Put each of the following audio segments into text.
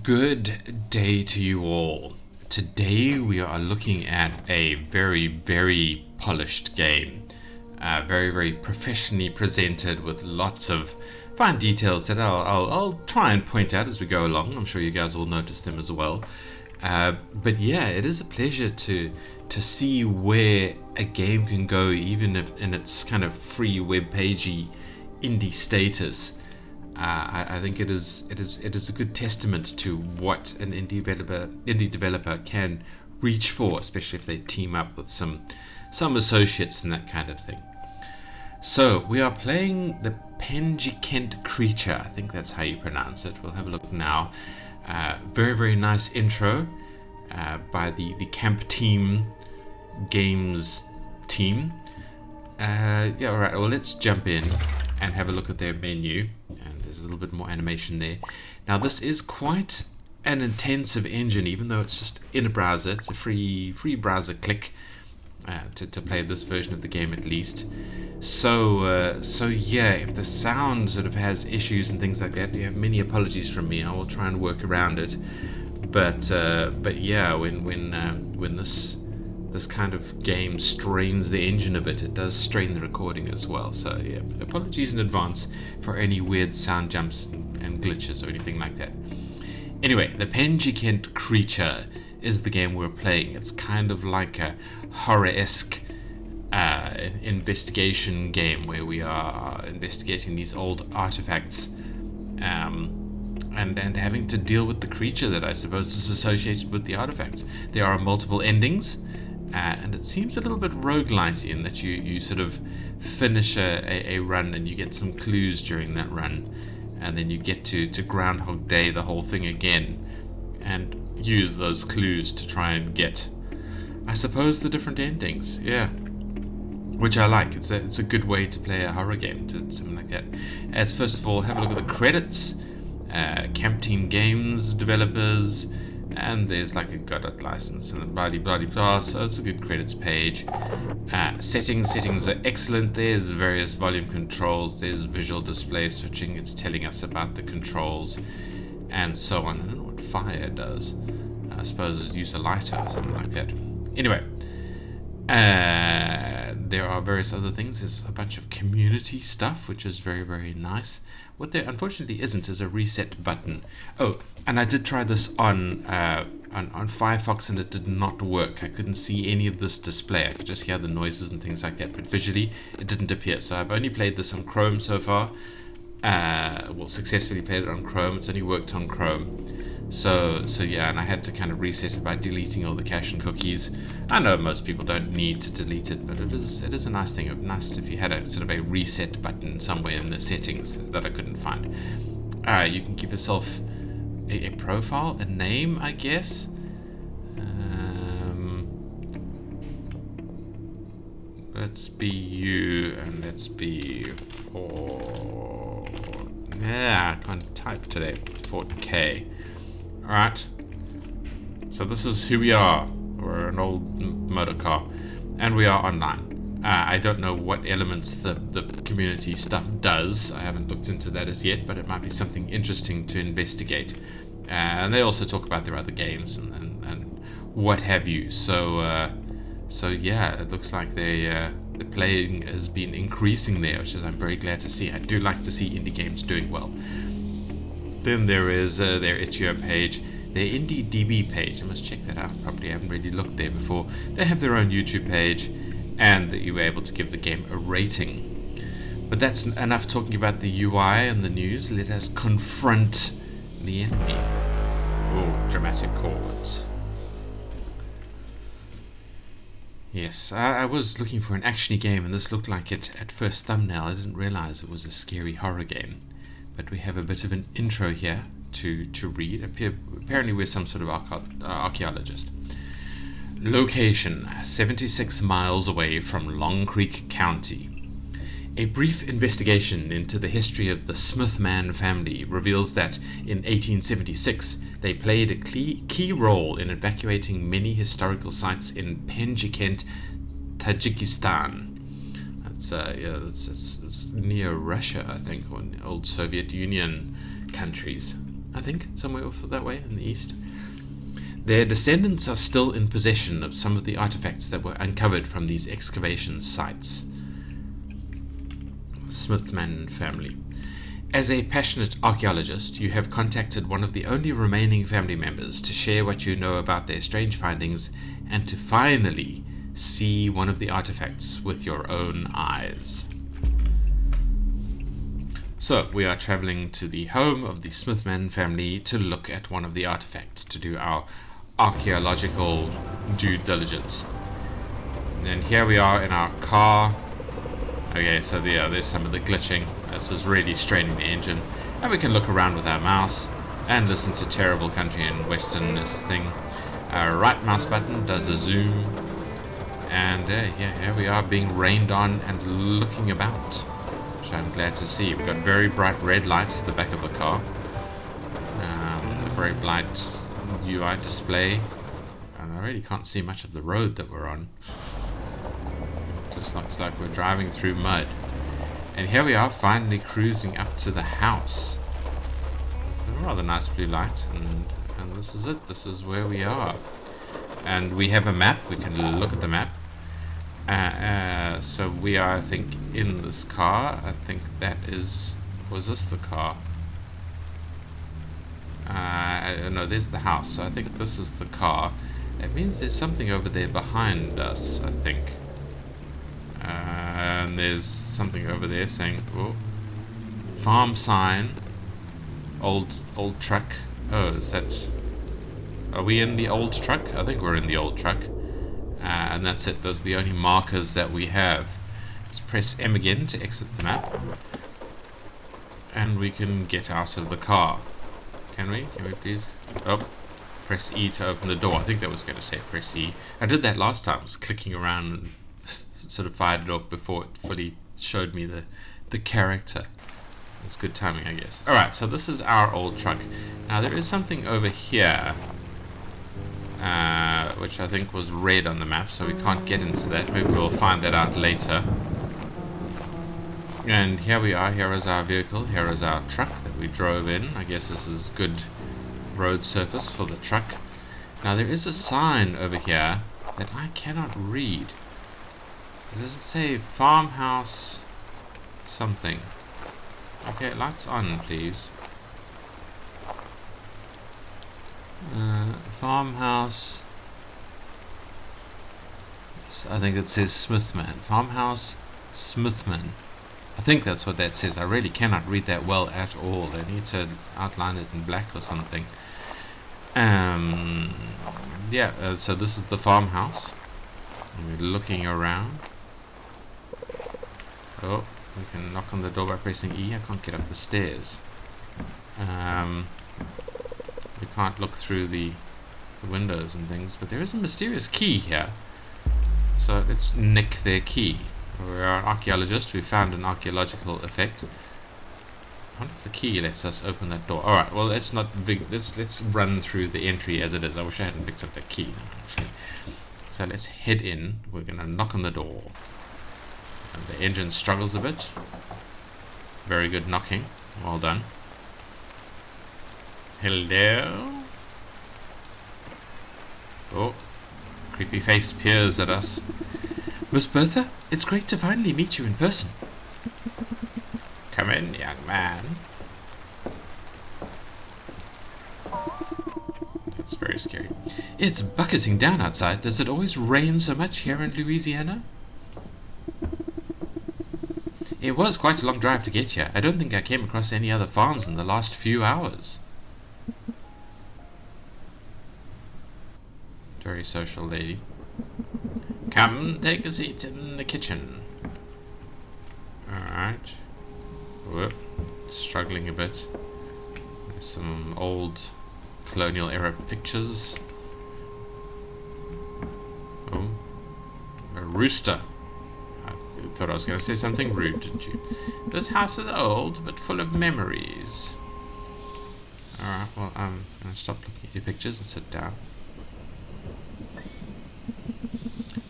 Good day to you all. Today we are looking at a very, very polished game. Very, very professionally presented with lots of fine details that I'll try and point out as we go along. I'm sure you guys will notice them as well. But yeah, it is a pleasure to see where a game can go, even if in its kind of free web pagey indie status. I think it is a good testament to what an indie developer can reach for, especially if they team up with some associates and that kind of thing. So we are playing the Penjikent creature. I think that's how you pronounce it. We'll have a look now. Very, very nice intro by the Camp Team Games team. Yeah, all right. Well, let's jump in and have a look at their menu. And there's a little bit more animation there. Now, this is quite an intensive engine, even though it's just in a browser. It's a free browser click to play this version of the game, at least. So yeah, if the sound sort of has issues and things like that, you have many apologies from me. I will try and work around it. But yeah, when this kind of game strains the engine a bit, it does strain the recording as well. So yeah, apologies in advance for any weird sound jumps and glitches or anything like that. Anyway, the Penjikent creature is the game we're playing. It's kind of like a horror-esque investigation game where we are investigating these old artifacts and having to deal with the creature that I suppose is associated with the artifacts. There are multiple endings. And it seems a little bit roguelite in that you sort of finish a run and you get some clues during that run, and then you get to Groundhog Day the whole thing again and use those clues to try and get, I suppose, the different endings. Yeah, which I like. It's a good way to play a horror game, something like that. As first of all, have a look at the credits. Camp Team Games developers. And there's like a Godot license and blah blah blah, so it's a good credits page. Settings are excellent. There's various volume controls, there's visual display switching, it's telling us about the controls and so on. I don't know what fire does. I suppose it's use a lighter or something like that. Anyway, there are various other things. There's a bunch of community stuff, which is very, very nice. What there unfortunately isn't is a reset button. Oh, and I did try this on Firefox and it did not work. I couldn't see any of this display. I could just hear the noises and things like that, but visually it didn't appear. So I've only played this on Chrome so far. Well, successfully played it on Chrome. It's only worked on Chrome. So yeah, and I had to kind of reset it by deleting all the cache and cookies. I know most people don't need to delete it, but it is a nice thing. It would be nice if you had a sort of a reset button somewhere in the settings that I couldn't find. You can give yourself a profile, a name, I guess. Let's be you, and let's be for... Yeah, I can't type today. Fort K. Alright, so this is who we are. We're an old motor car, and we are online. I don't know what elements the community stuff does. I haven't looked into that as yet, but it might be something interesting to investigate. And they also talk about their other games and what have you. So yeah, it looks like the playing has been increasing there, which is I'm very glad to see. I do like to see indie games doing well. Then there is their itch.io page, their IndieDB page. I must check that out. Probably haven't really looked there before. They have their own YouTube page, and that you were able to give the game a rating. But that's enough talking about the UI and the news. Let us confront the enemy. Oh, dramatic chords. Yes, I was looking for an actiony game, and this looked like it at first thumbnail. I didn't realize it was a scary horror game. But we have a bit of an intro here to read. Apparently we're some sort of archeologist. Location, 76 miles away from Long Creek County. A brief investigation into the history of the Smithman family reveals that in 1876 they played a key role in evacuating many historical sites in Penjikent, Tajikistan. It's near Russia, I think, or old Soviet Union countries. I think, somewhere off that way in the east. Their descendants are still in possession of some of the artifacts that were uncovered from these excavation sites. Smithman family. As a passionate archaeologist, you have contacted one of the only remaining family members to share what you know about their strange findings and to finally see one of the artifacts with your own eyes. So, we are traveling to the home of the Smithman family to look at one of the artifacts, to do our archaeological due diligence. And here we are in our car. Okay, so there's some of the glitching. This is really straining the engine. And we can look around with our mouse and listen to terrible country and westernness thing. Our right mouse button does a zoom. And here we are being rained on and looking about, which I'm glad to see. We've got very bright red lights at the back of the car. A very bright UI display. And I really can't see much of the road that we're on. Just looks like we're driving through mud. And here we are, finally cruising up to the house. A rather nice blue light, and this is it. This is where we are. And we have a map. We can look at the map. So we are, I think, in this car. I think that is... Was this the car? No, there's the house. So I think this is the car. That means there's something over there behind us, I think. And there's something over there saying, oh, farm sign, old truck. Oh, is that... Are we in the old truck? I think we're in the old truck. And that's it. Those are the only markers that we have. Let's press M again to exit the map. And we can get out of the car. Can we? Can we please? Oh, press E to open the door. I think that was going to say press E. I did that last time. I was clicking around and sort of fired it off before it fully showed me the character. It's good timing, I guess. Alright, so this is our old truck. Now there is something over here, which I think was red on the map, so we can't get into that. Maybe we'll find that out later. And here we are. Here is our vehicle. Here is our truck that we drove in. I guess this is good road surface for the truck. Now there is a sign over here that I cannot read. Does it say farmhouse something? Okay, lights on, please. Farmhouse. I think it says Smithman. Farmhouse Smithman. I think that's what that says. I really cannot read that well at all. They need to outline it in black or something. So this is the farmhouse. And we're looking around. Oh, we can knock on the door by pressing E. I can't get up the stairs. We can't look through the windows and things, but there is a mysterious key here. So let's nick their key. We're an archaeologist. We found an archaeological effect. I wonder if the key lets us open that door. Alright, well let's run through the entry as it is. I wish I hadn't picked up that key now, actually. So let's head in. We're gonna knock on the door. And the engine struggles a bit. Very good knocking. Well done. Hello? Oh, creepy face peers at us. Miss Bertha, it's great to finally meet you in person. Come in, young man. That's very scary. It's bucketing down outside. Does it always rain so much here in Louisiana? It was quite a long drive to get here. I don't think I came across any other farms in the last few hours. Very social lady. Come, take a seat in the kitchen. Alright. Whoop. Struggling a bit. There's some old colonial era pictures. Oh. A rooster. I thought I was going to say something rude, didn't you? This house is old, but full of memories. Alright, well, I'm going to stop looking at your pictures and sit down.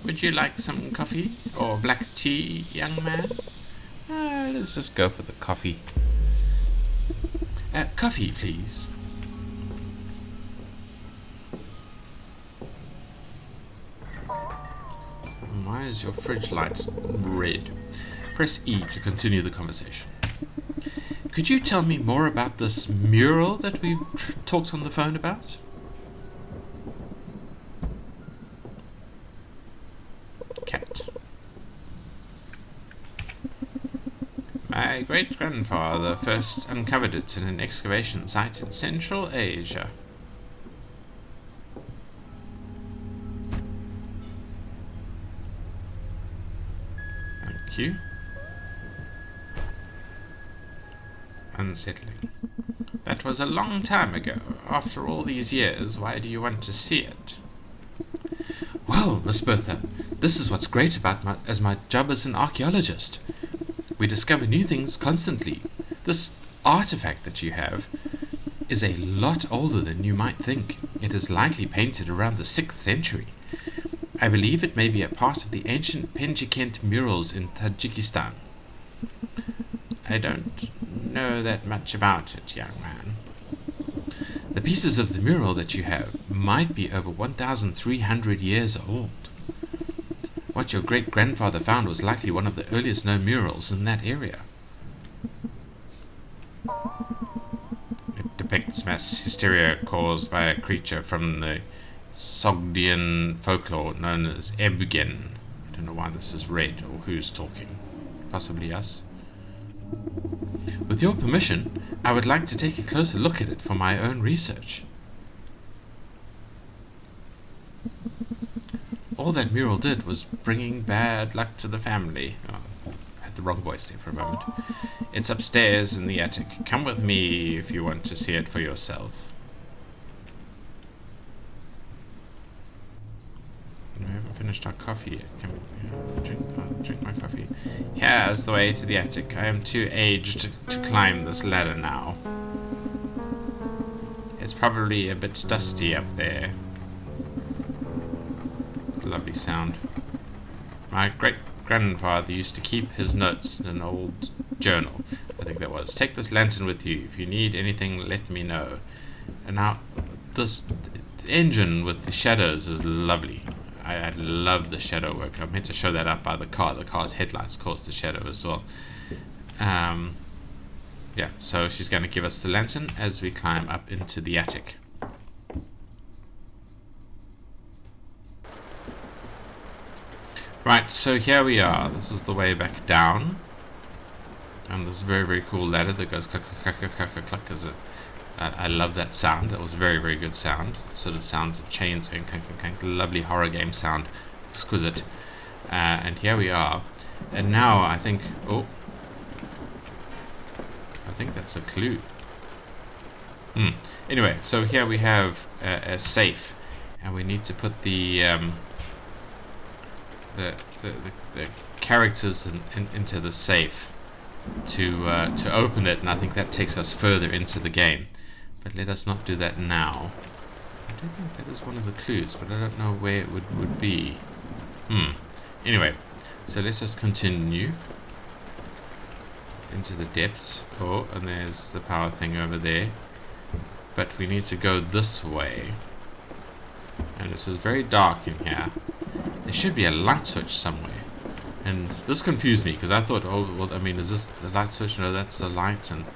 Would you like some coffee or black tea, young man? Let's just go for the coffee. Coffee, please. is your fridge light red? Press E to continue the conversation. Could you tell me more about this mural that we talked on the phone about? Cat. My great-grandfather first uncovered it in an excavation site in Central Asia. Thank you. Unsettling. That was a long time ago. After all these years, why do you want to see it? Well, Miss Bertha, this is what's great about my job as an archaeologist. We discover new things constantly. This artifact that you have is a lot older than you might think. It is likely painted around the 6th century. I believe it may be a part of the ancient Penjikent murals in Tajikistan. I don't know that much about it, young man. The pieces of the mural that you have might be over 1,300 years old. What your great-grandfather found was likely one of the earliest known murals in that area. It depicts mass hysteria caused by a creature from the Sogdian folklore known as Ebgen. I don't know why this is red or who's talking. Possibly us. With your permission, I would like to take a closer look at it for my own research. All that mural did was bringing bad luck to the family. Oh, I had the wrong voice there for a moment. It's upstairs in the attic. Come with me if you want to see it for yourself. We haven't finished our coffee yet. Can we drink my coffee? Here's the way to the attic. I am too aged to climb this ladder now. It's probably a bit dusty up there. Lovely sound. My great-grandfather used to keep his notes in an old journal. I think that was. Take this lantern with you. If you need anything, let me know. And now, this engine with the shadows is lovely. I love the shadow work. I meant to show that up by the car. The car's headlights cause the shadow as well. Yeah, so she's going to give us the lantern as we climb up into the attic. Right, so here we are. This is the way back down. And this very, very cool ladder that goes cluck, cluck, cluck, cluck, cluck, cluck. I love that sound. That was a very, very good sound. Sort of sounds of chains going clank, clank, clank. Lovely horror game sound. Exquisite. And here we are. And now I think... Oh. I think that's a clue. Anyway, so here we have a safe. And we need to put the characters into the safe to open it, and I think that takes us further into the game. But let us not do that now. I do think that is one of the clues, but I don't know where it would be. Anyway, so let's just continue into the depths. Oh, and there's the power thing over there. But we need to go this way. And this is very dark in here. There should be a light switch somewhere. And this confused me because I thought, oh, well, I mean, is this the light switch? No, that's the light. And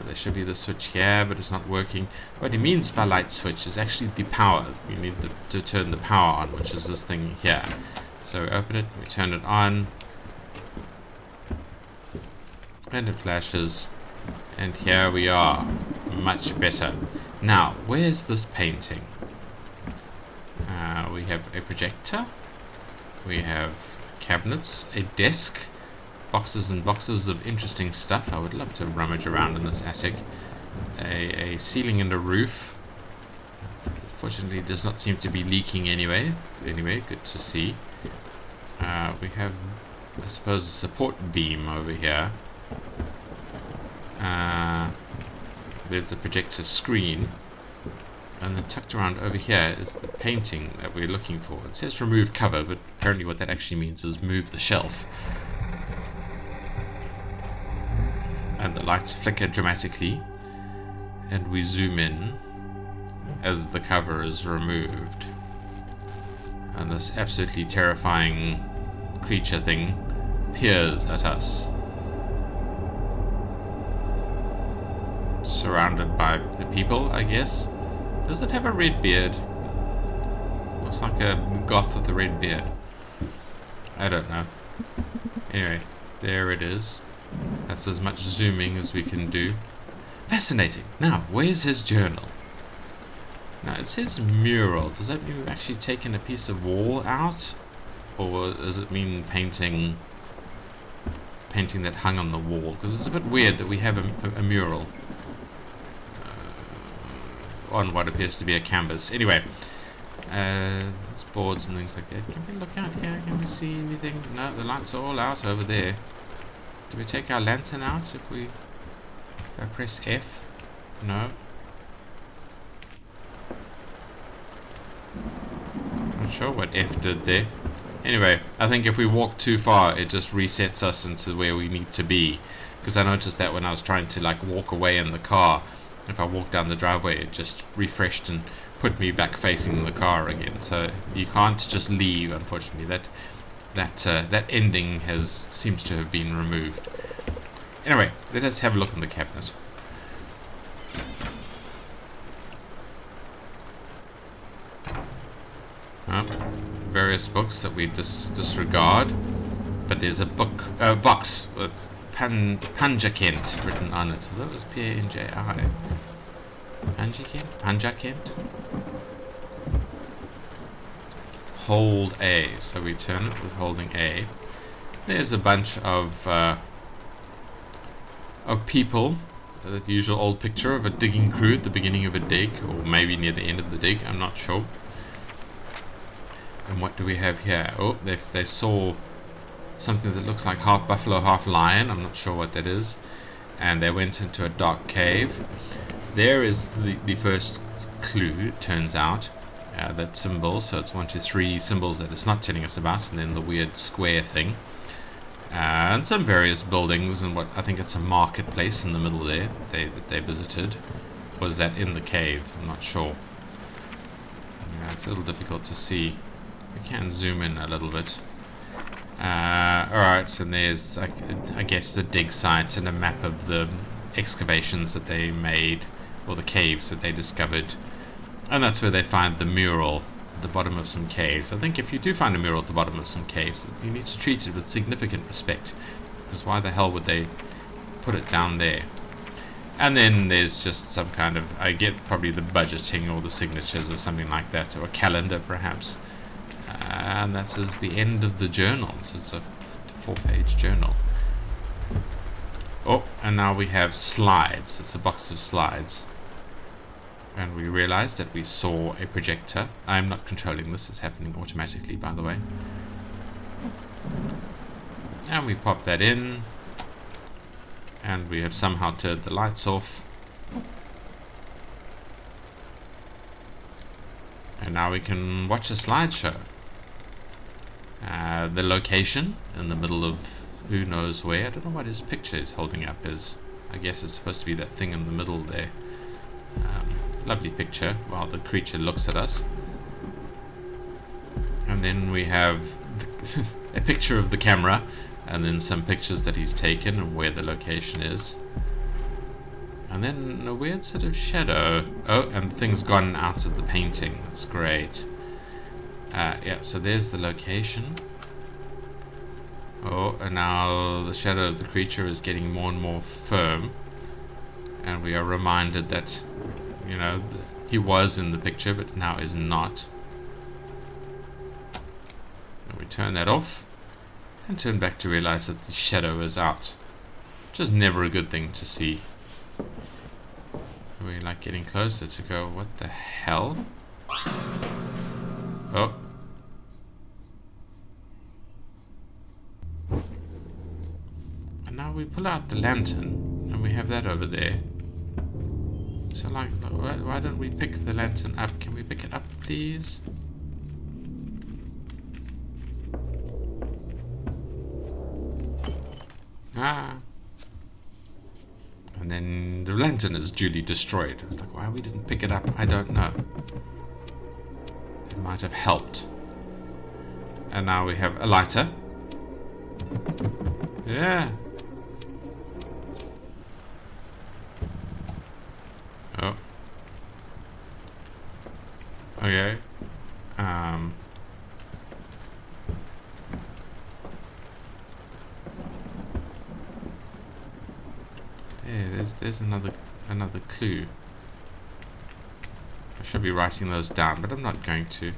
there should be the switch here, but it's not working. What he means by light switch is actually the power. We need to turn the power on, which is this thing here. So we open it, we turn it on. And it flashes. And here we are. Much better. Now, where's this painting? We have a projector. We have cabinets, a desk, boxes and boxes of interesting stuff. I would love to rummage around in this attic. A ceiling and a roof. Fortunately, it does not seem to be leaking anyway. Anyway, good to see. We have, I suppose, a support beam over here. There's a projector screen. And then tucked around over here is the painting that we're looking for. It says remove cover, but apparently what that actually means is move the shelf. And the lights flicker dramatically. And we zoom in as the cover is removed. And this absolutely terrifying creature thing peers at us. Surrounded by the people, I guess. Does it have a red beard? Looks like a goth with a red beard. I don't know. Anyway, there it is. That's as much zooming as we can do. Fascinating. Now, where's his journal? Now, it says mural. Does that mean we've actually taken a piece of wall out? Or does it mean painting that hung on the wall? Because it's a bit weird that we have a mural on what appears to be a canvas. Anyway, there's boards and things like that. Can we look out here? Can we see anything? No, the lights are all out over there. Do we take our lantern out if I press F? No. Not sure what F did there. Anyway, I think if we walk too far, it just resets us into where we need to be. Because I noticed that when I was trying to like walk away in the car, if I walked down the driveway, it just refreshed and put me back facing the car again. So you can't just leave, unfortunately. That ending seems to have been removed. Anyway, let us have a look in the cabinet. Various books that we disregard, but there's a box with Penjikent written on it. So that was P-A-N-J-I. Penjikent. Hold A. So we turn it with holding A. There's a bunch of people. The usual old picture of a digging crew at the beginning of a dig, or maybe near the end of the dig. I'm not sure. And what do we have here? Oh, they saw something that looks like half buffalo, half lion. I'm not sure what that is. And they went into a dark cave. There is the first clue, it turns out. That symbol. So it's 1, 2, 3 symbols that it's not telling us about. And then the weird square thing. And some various buildings. And what I think it's a marketplace in the middle there that they visited. Was that in the cave? I'm not sure. Yeah, it's a little difficult to see. We can zoom in a little bit. Alright, and there's, I guess, the dig sites and a map of the excavations that they made, or the caves that they discovered. And that's where they find the mural at the bottom of some caves. I think if you do find a mural at the bottom of some caves, you need to treat it with significant respect. Because why the hell would they put it down there? And then there's just some kind of, I get probably the budgeting or the signatures or something like that, or a calendar perhaps. And that is the end of the journal. So it's a 4-page journal. Oh, and now we have slides. It's a box of slides. And we realize that we saw a projector. I'm not controlling this. It's happening automatically, by the way. And we pop that in. And we have somehow turned the lights off. And now we can watch a slideshow. The location in the middle of who knows where. I don't know what his picture is holding up is. I guess it's supposed to be that thing in the middle there. Lovely picture while the creature looks at us. And then we have a picture of the camera, and then some pictures that he's taken and where the location is. And then a weird sort of shadow. Oh, and things gone out of the painting. That's great. Yeah, so there's the location. Oh, and now the shadow of the creature is getting more and more firm. And we are reminded that, you know, he was in the picture, but now is not. And we turn that off. And turn back to realize that the shadow is out. Which is never a good thing to see. We're like getting closer to go, what the hell? Oh. And now we pull out the lantern, and we have that over there. So like, why don't we pick the lantern up? Can we pick it up, please? Ah. And then the lantern is duly destroyed. Like, why we didn't pick it up, I don't know. It might have helped. And now we have a lighter. Yeah. Oh. Okay. Yeah, there's another clue. I should be writing those down, but I'm not going to.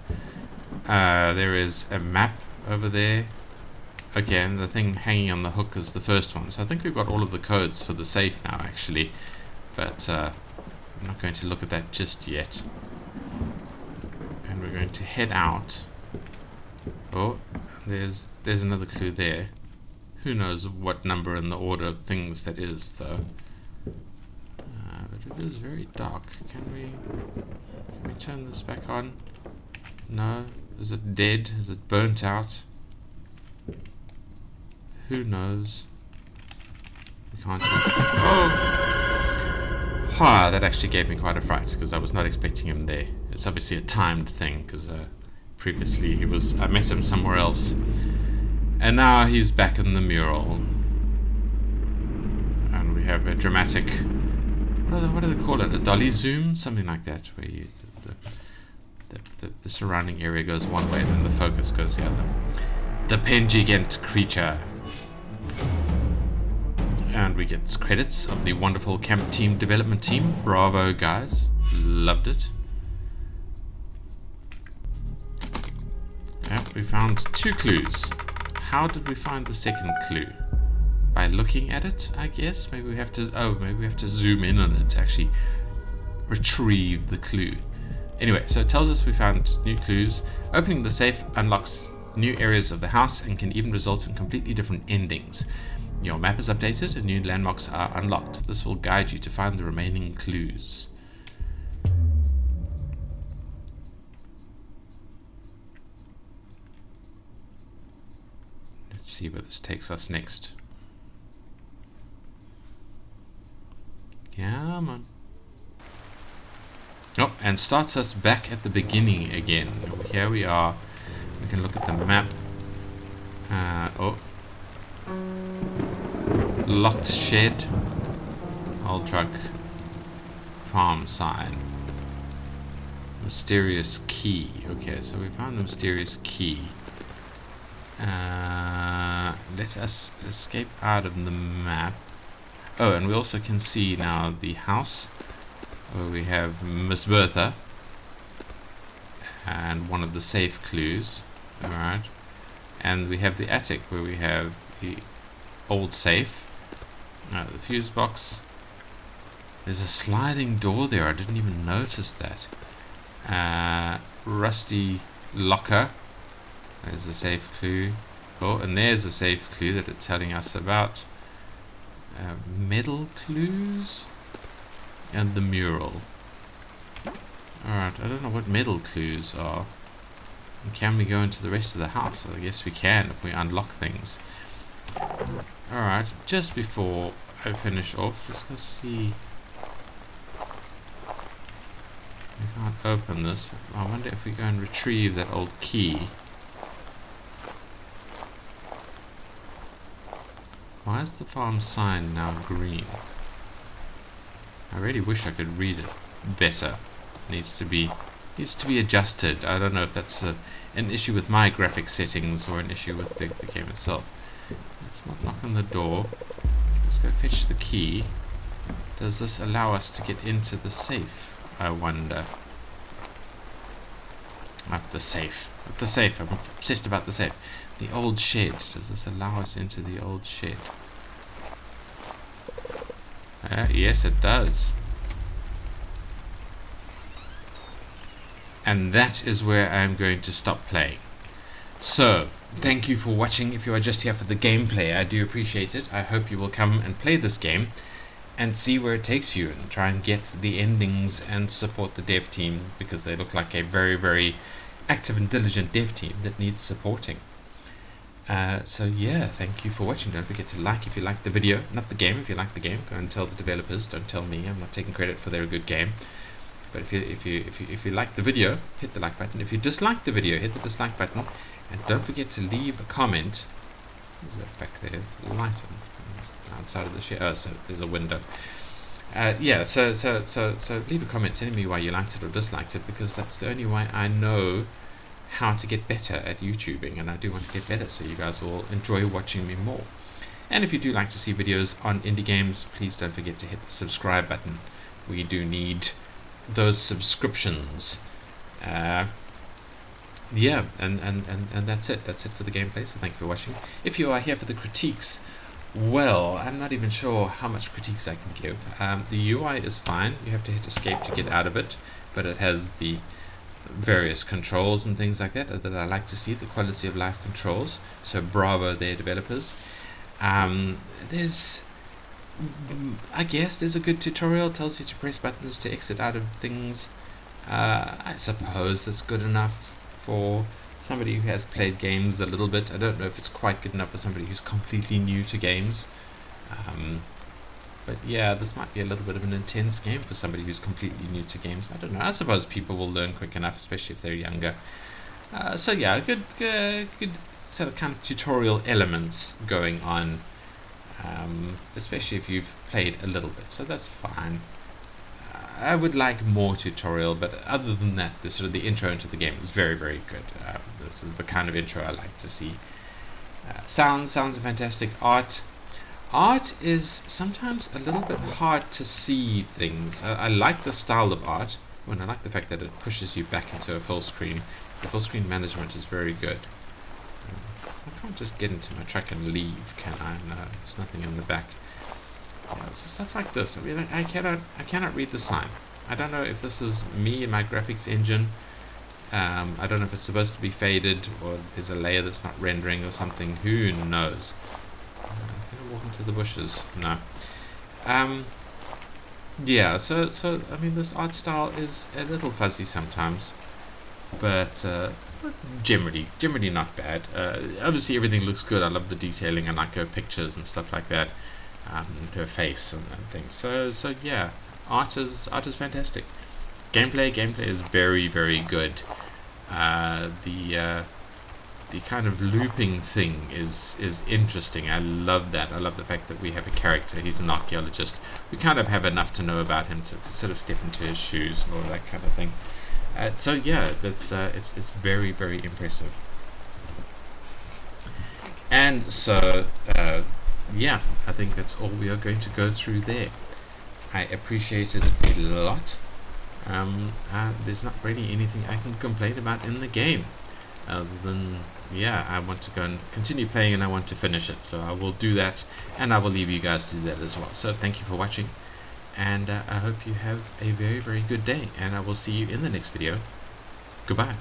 There is a map over there. Again, the thing hanging on the hook is the first one. So I think we've got all of the codes for the safe now, actually. But I'm not going to look at that just yet. And we're going to head out. Oh, there's another clue there. Who knows what number in the order of things that is, though. But it is very dark. Can we turn this back on? No. Is it dead? Is it burnt out? Who knows? We can't see. Oh! Ha! That actually gave me quite a fright because I was not expecting him there. It's obviously a timed thing because previously I met him somewhere else, and now he's back in the mural. And we have a dramatic. What do they call it? A dolly zoom, something like that, where the surrounding area goes one way and then the focus goes the other. The Penjikent creature. And we get credits of the wonderful camp team development team. Bravo, guys. Loved it. Yep, we found 2 clues. How did we find the second clue? By looking at it, I guess. Maybe we have to zoom in on it to actually retrieve the clue. Anyway, so it tells us we found new clues. Opening the safe unlocks new areas of the house and can even result in completely different endings. Your map is updated and new landmarks are unlocked. This will guide you to find the remaining clues. Let's see where this takes us next. Come on. Oh, and starts us back at the beginning again. Here we are. We can look at the map. Locked shed. Old truck. Farm sign. Mysterious key. Okay, so we found the mysterious key. Let us escape out of the map. Oh, and we also can see now the house where we have Miss Bertha and one of the safe clues. Alright. And we have the attic where we have the old safe. The fuse box. There's a sliding door there. I didn't even notice that. Rusty locker. There's a safe clue. Oh, and there's a safe clue that it's telling us about. Metal clues. And the mural. Alright, I don't know what metal clues are. And can we go into the rest of the house? I guess we can if we unlock things. Alright, just before I finish off, let's go see. We can't open this. I wonder if we go and retrieve that old key. Why is the farm sign now green? I really wish I could read it better. Needs to be adjusted. I don't know if that's an issue with my graphic settings or an issue with the game itself. Let's not knock on the door. Let's go fetch the key. Does this allow us to get into the safe? I wonder. The safe. I'm obsessed about the safe. The old shed. Does this allow us into the old shed? Yes, it does. And that is where I'm going to stop playing. So, thank you for watching. If you are just here for the gameplay, I do appreciate it. I hope you will come and play this game and see where it takes you and try and get the endings and support the dev team, because they look like a very, very active and diligent dev team that needs supporting. So yeah, thank you for watching. Don't forget to like if you like the video, not the game. If you like the game, go and tell the developers. Don't tell me. I'm not taking credit for their good game. But if you like the video, hit the like button. If you dislike the video, hit the dislike button, and don't forget to leave a comment What's that back there? Light on outside of the shed. Oh, so there's a window. Yeah, so leave a comment telling me why you liked it or disliked it, because that's the only way I know how to get better at YouTubing, and I do want to get better so you guys will enjoy watching me more. And if you do like to see videos on indie games, please don't forget to hit the subscribe button. We do need those subscriptions. Yeah, and that's it. That's it for the gameplay, so thank you for watching. If you are here for the critiques, well, I'm not even sure how much critiques I can give. The UI is fine. You have to hit escape to get out of it, but it has the various controls and things like that I like to see, the quality of life controls. So bravo there, developers. There's, I guess, there's a good tutorial. It tells you to press buttons to exit out of things. I suppose that's good enough for somebody who has played games a little bit. I don't know if it's quite good enough for somebody who's completely new to games. But yeah, this might be a little bit of an intense game for somebody who's completely new to games. I don't know. I suppose people will learn quick enough, especially if they're younger. So yeah, good sort of kind of tutorial elements going on, especially if you've played a little bit. So that's fine. I would like more tutorial, but other than that, the sort of the intro into the game is very, very good. This is the kind of intro I like to see. Sounds are fantastic. Art is sometimes a little bit hard to see things. I like the style of art, and I like the fact that it pushes you back into a full screen. The full screen management is very good. I can't just get into my truck and leave, can I? No, there's nothing in the back. Yeah, so stuff like this. I mean, I cannot read the sign. I don't know if this is me and my graphics engine. I don't know if it's supposed to be faded, or there's a layer that's not rendering or something. Who knows? Can I walk into the bushes? No. Yeah, so I mean, this art style is a little fuzzy sometimes, but generally not bad. Obviously everything looks good. I love the detailing. I like her pictures and stuff like that, her face and things. So yeah, art is fantastic. Gameplay is very, very good. The kind of looping thing is interesting. I love that. I love the fact that we have a character. He's an archaeologist. We kind of have enough to know about him to sort of step into his shoes and all that kind of thing. So yeah, that's it's very, very impressive. And so yeah, I think that's all we are going to go through there. I appreciate it a lot. There's not really anything I can complain about in the game, other than, yeah, I want to go and continue playing and I want to finish it. So I will do that, and I will leave you guys to do that as well. So thank you for watching, and I hope you have a very, very good day, and I will see you in the next video. Goodbye.